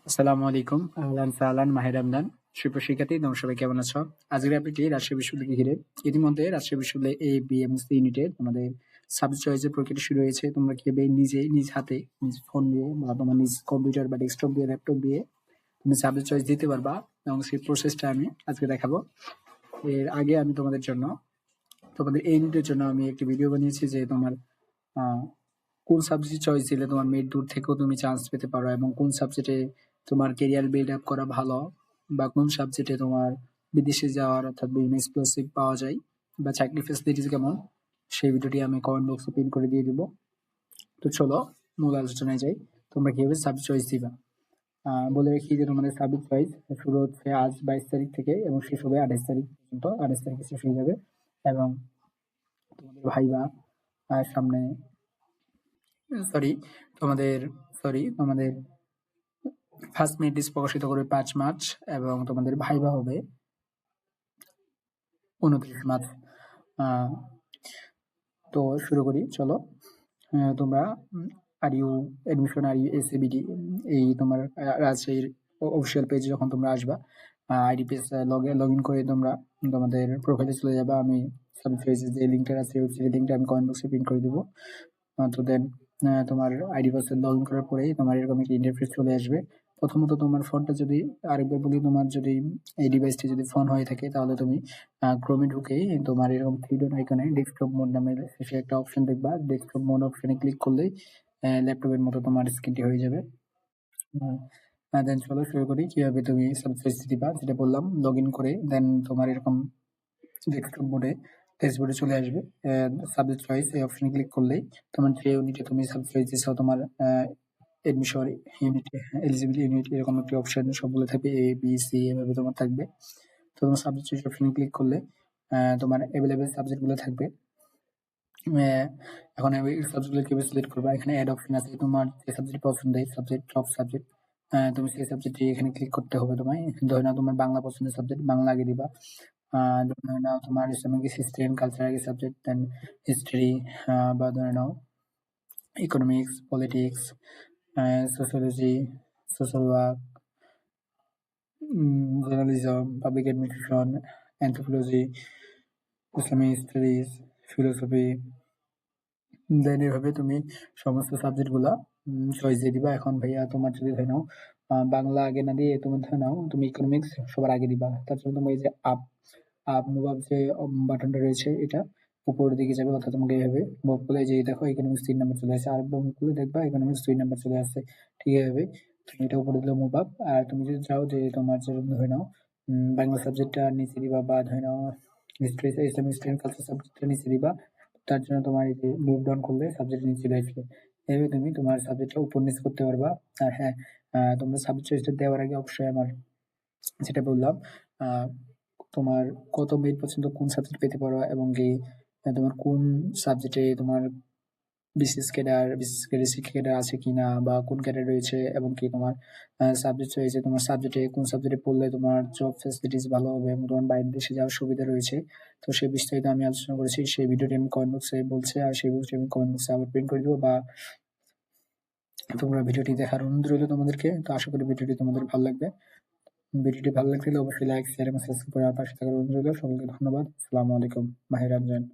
আসসালামু আলাইকুম। আহলান সাহলান মাহে রমজান। সুপ্রিয় শিক্ষার্থী, তোমরা সবাই কেমন আছো? আজকের আপডেটটি রাজশাহী বিশ্ববিদ্যালয়কে ঘিরে। ইতিমধ্যে রাজশাহী বিশ্ববিদ্যালয়ে এ, বি এবং সি ইউনিটের তোমাদের সাবজেক্ট চয়েসের প্রক্রিয়া শুরু হয়েছে। তোমরা কিভাবে নিজে নিজ হাতে নিজ ফোন দিয়ে বা তোমার নিজ কম্পিউটার বা ডেস্কটপ দিয়ে ল্যাপটপ দিয়ে তুমি সাবজেক্ট চয়েস দিতে পারবা এবং সেই প্রসেসটা আমি আজকে দেখাবো। এর আগে আমি তোমাদের এই ইউনিটের জন্য আমি একটি ভিডিও বানিয়েছি যে তোমার আহ, কোন সাবজেক্ট চয়েস দিলে তোমার মেড দূর থেকেও তুমি চান্স পেতে পারো এবং কোন সাবজেক্টে তোমার কেরিয়ার বিল্ড আপ করা ভালো বা কোন সাবজেক্টে তোমার বিদেশে যাওয়ার অর্থাৎ বিভিন্ন স্কলারশিপ পাওয়া যায় বা চাকরি ফেসিলিটিস কেমন, সেই ভিডিওটি আমি কমেন্ট বক্সে পিন করে দিয়ে দিব। তো চলো মূল আলোচনায় যাই। তোমরা কিভাবে সাবজেক্ট চয়েস দিবা। বলে রাখি যে তোমাদের সাবজেক্ট চয়েস শুরু হচ্ছে আজ 22 তারিখ থেকে এবং শেষ হবে 28 তারিখ পর্যন্ত। 28 তারিখে শেষ হয়ে যাবে এবং তোমাদের ভাইবা সামনে সরি তোমাদের তোমাদের ফার্স্ট মেরিট লিস্ট প্রকাশিত করবে 5 মার্চ এবং তোমাদের ভাইবা হবে 29 মার্চ। তো শুরু করি, চলো। তোমরা RU admission RU এসএবিডি এই তোমার রাজশাহীর অফিসিয়াল পেজে যখন তোমরা আসবা, আইডি পেজ লগ ইন করে তোমরা তোমাদের প্রোফাইলে চলে যাবা। আমি সাবজেক্ট যে লিঙ্কটা আছে সেই লিঙ্কটা আমি কমেন্ট বক্সে প্রিন্ট করে দেবো। তো দেন তোমার আইডি পাসওয়ার্ড লগ ইন করার পরেই তোমার এরকম একটা ইন্টারফেস চলে আসবে। প্রথমত তোমার ফোনটা যদি আরেকবার বলি, তোমার যদি এই ডিভাইসটি যদি ফোন হয়ে থাকে তাহলে তুমি ক্রোমে ঢুকেই তোমার এরকম থ্রি ডট আইকনে ডেস্কটপ মোড নামে শেষে একটা অপশন দেখবা। ডেস্কটপ মোড অপশনে ক্লিক করলেই ল্যাপটপের মতো তোমার স্ক্রিনটি হয়ে যাবে। দেন চলো শুরু করি কিভাবে তুমি সাবজেক্ট দিবা। যেটা বললাম, লগ ইন করে দেন তোমার এরকম ডেস্কটপ মোডে ড্যাশবোর্ডে চলে আসবে। সাবজেক্ট চয়েস এই অপশনে ক্লিক করলেই তোমার যে ইউনিটে তুমি সাবজেক্ট চয়েস দিচ্ছ, তোমার এডমিশন ইউনিট, এলিজিবল ইউনিট, এরকম একটি অপশন সবগুলো থাকবে, এ বি সি এভাবে তোমার থাকবে। তো তোমার সাবজেক্ট চয়েস অপশনে ক্লিক করলে তোমার অ্যাভেলেবেল সাবজেক্টগুলো থাকবে। এখন আমি সাবজেক্টগুলো কিভাবে সিলেক্ট করবো, এখানে অ্যাড অপশন আছে। তোমার যে সাবজেক্ট পছন্দের সাবজেক্ট, টপ সাবজেক্ট, তুমি সেই সাবজেক্টটি এখানে ক্লিক করতে হবে তোমায়। ধরে নাও তোমার বাংলা পছন্দের সাবজেক্ট, বাংলা আগে দিবা। ধরে নাও তোমার ইসলামিক হিস্ট্রি অ্যান্ড কালচার আগে সাবজেক্ট, দেন হিস্ট্রি, বা ধরে নাও economics, politics, sociology, social work, journalism, public administration, anthropology, Islamic studies, philosophy. Then এভাবে তুমি সমস্ত সাবজেক্টগুলা চয়েস দিয়ে দিবা। এখন ভাইয়া তোমার যদি ধরে নাও বাংলা আগে না দিয়ে তুমি ধরে নাও তুমি ইকোনমিক্স সবার আগে দিবা, তার জন্য তুমি এই যে আপ মুভ আপ যে বাটনটা রয়েছে এটা উপরের দিকে যাবে, অর্থাৎ তোমাকে এইভাবে মুভ করলে যে দেখো ইকোনমিক্স 3 নাম্বার চলে আসে, আর মুভ করলে দেখবা ইকোনমিক্স 2 নাম্বার চলে আসছে। ঠিক এইভাবে তুমি এটা উপরে দিলে মুভ আপ। আর তুমি যদি চাও যে তোমার যেরকম ধরে নাও বাংলা সাবজেক্টটা নিচে দিবা বা ধরে নাও history, Islamic history and culture সাবজেক্টটা নিচে দিবা, তার জন্য তোমার এই যে মুভ ডাউন করলে সাবজেক্ট নিচে চলে আসবে। এইভাবে তুমি তোমার সাবজেক্টটা উপর নিচ করতে পারবা। আর হ্যাঁ, তোমরা সাবজেক্ট চয়েসটা দেওয়ার আগে অবশ্যই আমার যেটা বললাম, আহ তোমার কত মেরিট পর্যন্ত কোন সাবজেক্ট পেতে পারো এবং কি তোমার কোন সাবজেক্টে তোমার বিশেষ করে শিক্ষা ক্যাডার আছে কিনা বা কোন ক্যাডার রয়েছে, এবং কি তোমার সাবজেক্ট রয়েছে, তোমার সাবজেক্টে কোন সাবজেক্টে পড়লে তোমার জব ফ্যাসিলিটিস ভালো হবে এবং তোমার বাইরের দেশে যাওয়ার সুবিধা রয়েছে। তো সেই বিস্তারিত আমি আলোচনা করেছি, সেই ভিডিওটি আমি কমেন্ট বক্সে বলছি, আর সেই ভিডিওটি আমি কমেন্ট বক্সে আবার প্রিন্ট করে দেবো, বা তোমরা ভিডিওটি দেখার অনুরোধ রইল তোমাদেরকে। তো আশা করি ভিডিওটি তোমাদের ভালো লাগবে। ভিডিওটি ভালো লাগলে অবশ্যই লাইক, শেয়ার এবং সাবস্ক্রাইব করে আমার পাশে থাকার অনুরোধ রইল। সকলকে ধন্যবাদ। আসসালামু আলাইকুম। মাহে রমজান।